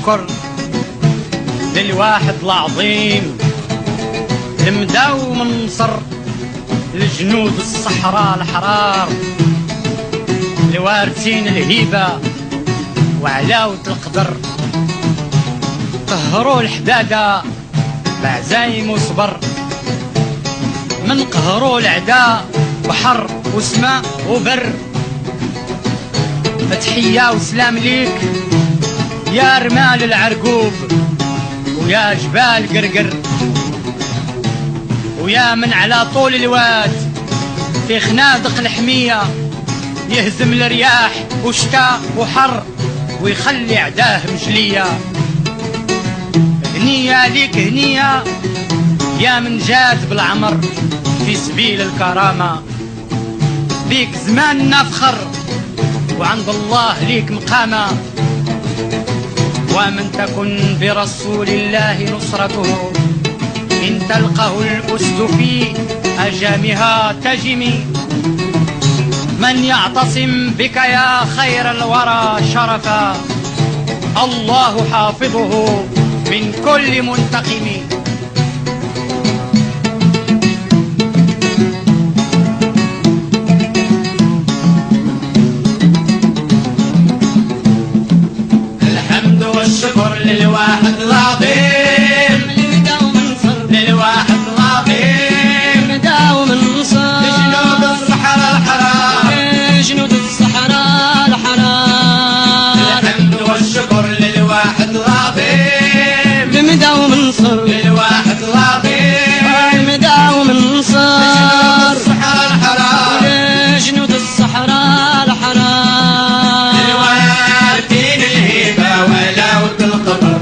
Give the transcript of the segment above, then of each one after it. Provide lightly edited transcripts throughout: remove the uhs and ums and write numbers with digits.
والشكر للواحد العظيم المداوم النصر لجنود الصحراء الحرار الوارثين الهيبة وعلاوة القدر، قهروا الحدادة بعزايم وصبر، من قهروا العداء بحر وسماء وبر. فتحية وسلام ليك يا رمال العرقوب ويا جبال قرقر، ويا من على طول الواد في خنادق الحمية يهزم الرياح وشتاء وحر ويخلي عداه مجلية. هنية ليك هنية يا من جاد بالعمر في سبيل الكرامة، بيك زماننا فخر وعند الله ليك مقامة. ومن تكن برسول الله نصرته إن تلقه الأسد في أجامها تجمي، من يعتصم بك يا خير الورى شرفا الله حافظه من كل منتقم. الحمد والشكر للواحد العظيم للواحد العظيم مداوم النصر لجنود الصحراء الحرار لجنود الصحراء الحرار. الحمد والشكر للواحد العظيم لمداوم النصر للواحد العظيم مداوم النصر لجنود الصحراء الحرار لجنود الصحراء الحرار. الوارثين الهيبة وعلاوة القدر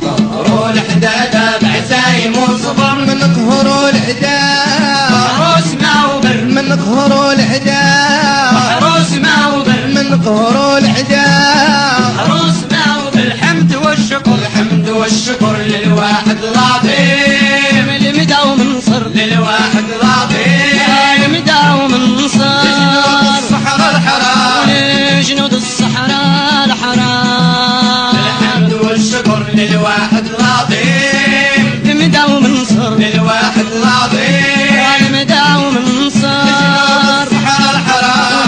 قهروا الحدادة بعزايم وصبر، من قهروا العداء محروس ما وبر، من قهروا العداء محروس ما وبر، من قهروا العداء محروس ما وبر. الحمد والشكر الحمد والشكر للواحد العظيم المداوم النصر للواحد العظيم المداوم النصر لجنود الصحراء الحرار لجنود الصحراء الحرار. الحمد والشكر للواحد العظيم المداوم النصر للواحد العظيم المداوم النصر لجنود الصحراء الحرار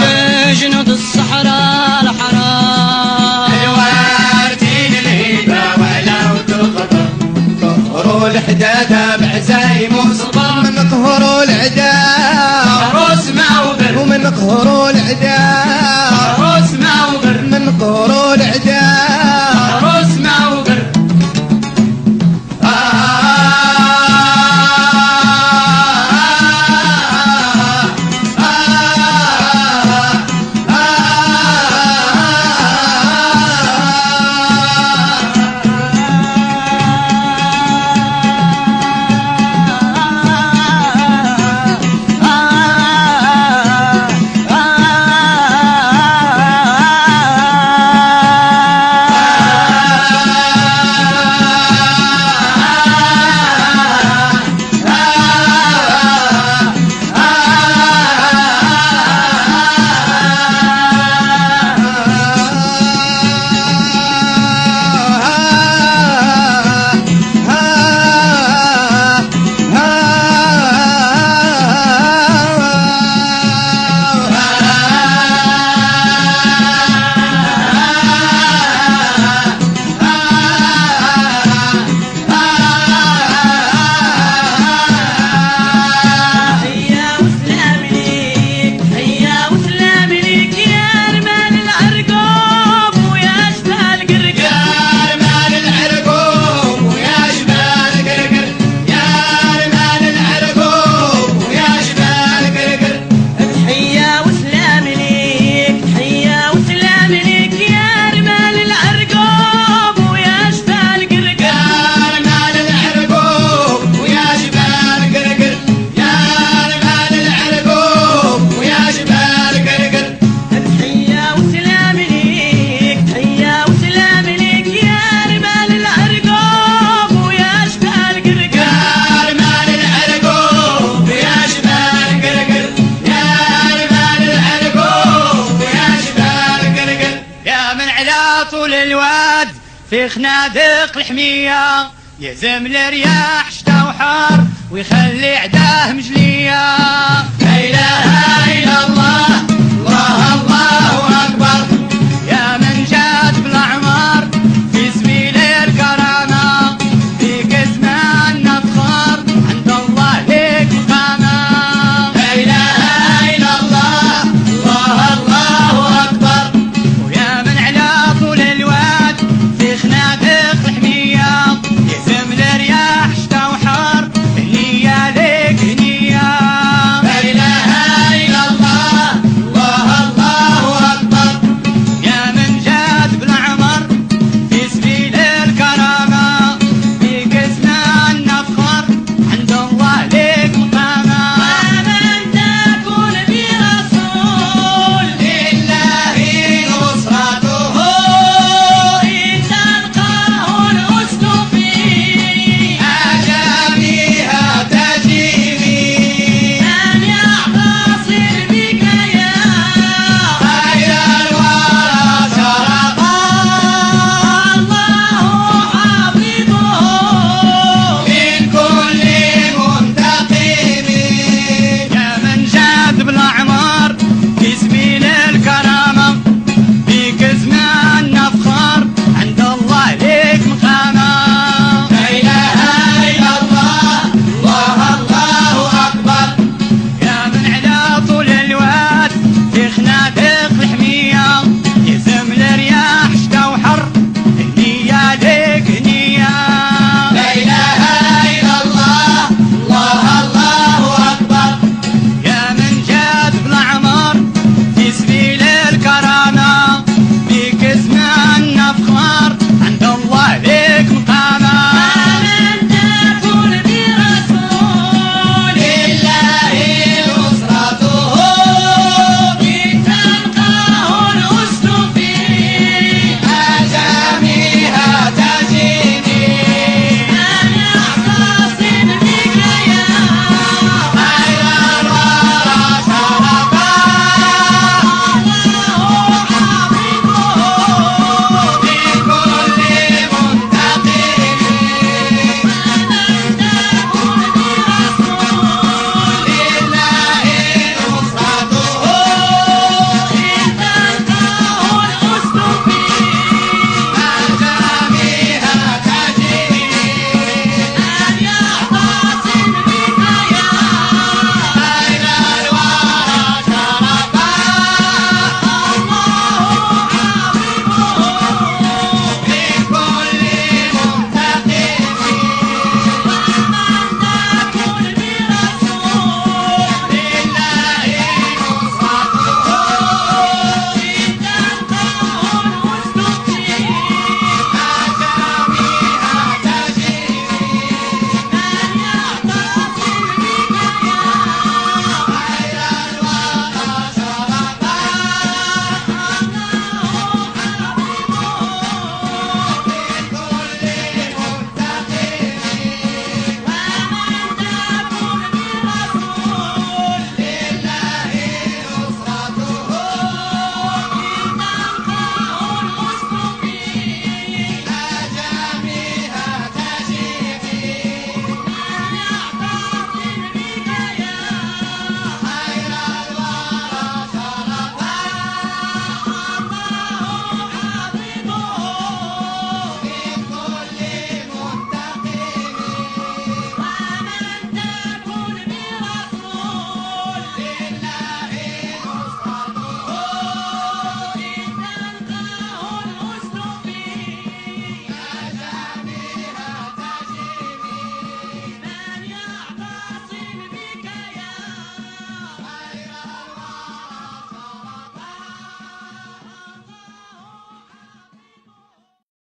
لجنود الصحراء الحرار. الوارثين الهيبة وعلاوة القدر قهروا الحدادة بعزايم وصبر، من قهروا العداء محروس ما وبر، ومن قهروا العداء محروس ما وبر، من قهروا العداء محروس ما وبر. في خنادق الحمية يهزم الرياح شتا وحار ويخلي عداه مجلية. لا إله